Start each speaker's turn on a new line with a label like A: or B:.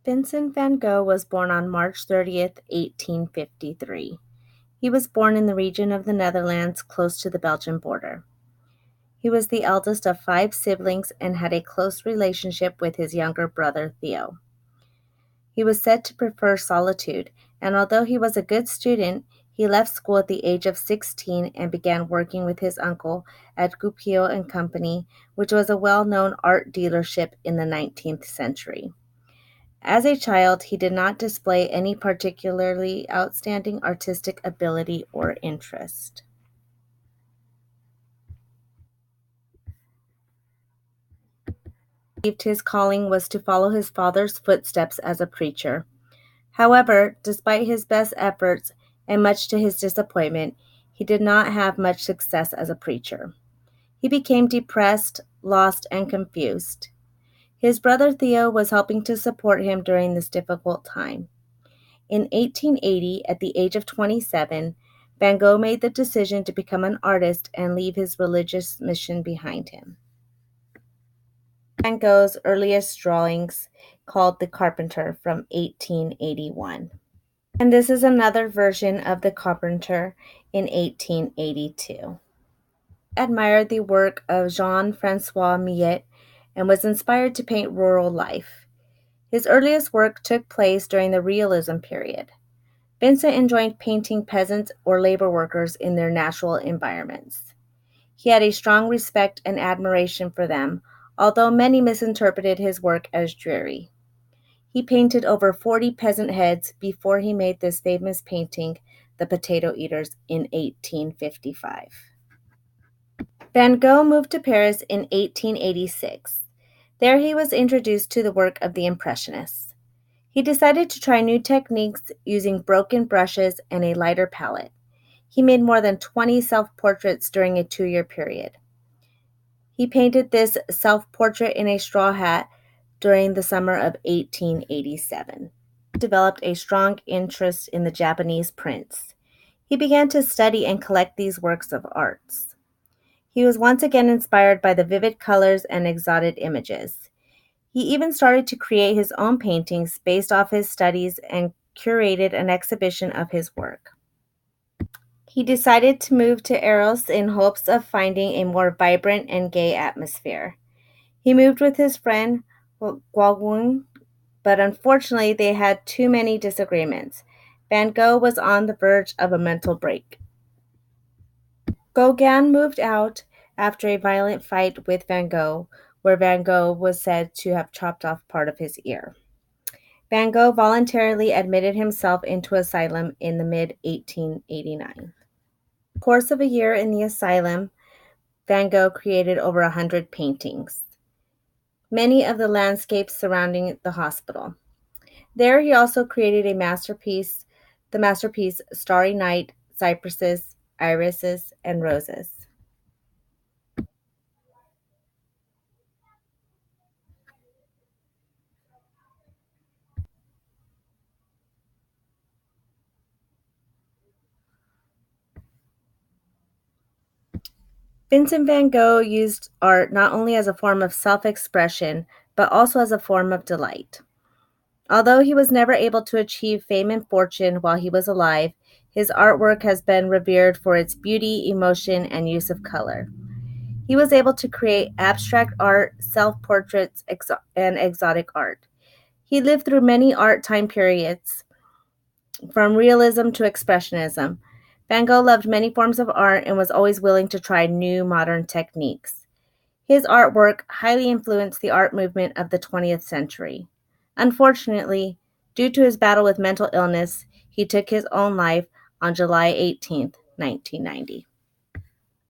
A: Vincent van Gogh was born on March 30th, 1853. He was born in the region of the Netherlands close to the Belgian border. He was the eldest of 5 siblings and had a close relationship with his younger brother Theo. He was said to prefer solitude, and although he was a good student, he left school at the age of 16 and began working with his uncle at Goupil and Company, which was a well-known art dealership in the 19th century. As a child, he did not display any particularly outstanding artistic ability or interest. He believed his calling was to follow his father's footsteps as a preacher. However, despite his best efforts, and much to his disappointment, he did not have much success as a preacher. He became depressed, lost, and confused. His brother Theo was helping to support him during this difficult time. In 1880, at the age of 27, Van Gogh made the decision to become an artist and leave his religious mission behind him. Van Gogh's earliest drawings, called The Carpenter, from 1881. And this is another version of The Carpenter in 1882. Admired the work of Jean-Francois Millet and was inspired to paint rural life. His earliest work took place during the Realism period. Vincent enjoyed painting peasants or labor workers in their natural environments. He had a strong respect and admiration for them, although many misinterpreted his work as dreary. He painted over 40 peasant heads before he made this famous painting, The Potato Eaters, in 1855. Van Gogh moved to Paris in 1886. There he was introduced to the work of the Impressionists. He decided to try new techniques using broken brushes and a lighter palette. He made more than 20 self-portraits during a 2-year period. He painted this self-portrait in a straw hat during the summer of 1887. He developed a strong interest in the Japanese prints. He began to study and collect these works of arts. He was once again inspired by the vivid colors and exotic images. He even started to create his own paintings based off his studies and curated an exhibition of his work. He decided to move to Arles in hopes of finding a more vibrant and gay atmosphere. He moved with his friend Gauguin, but unfortunately they had too many disagreements. Van Gogh was on the verge of a mental break. Gauguin moved out after a violent fight with Van Gogh, where Van Gogh was said to have chopped off part of his ear. Van Gogh voluntarily admitted himself into asylum in the mid-1889. In the course of a year in the asylum, Van Gogh created over 100 paintings, many of the landscapes surrounding the hospital. There he also created the masterpiece Starry Night, Cypresses, Irises, and Roses. Vincent van Gogh used art not only as a form of self-expression, but also as a form of delight. Although he was never able to achieve fame and fortune while he was alive, his artwork has been revered for its beauty, emotion, and use of color. He was able to create abstract art, self-portraits, and exotic art. He lived through many art time periods, from realism to expressionism. Van Gogh loved many forms of art and was always willing to try new modern techniques. His artwork highly influenced the art movement of the 20th century. Unfortunately, due to his battle with mental illness, he took his own life on July 18, 1990.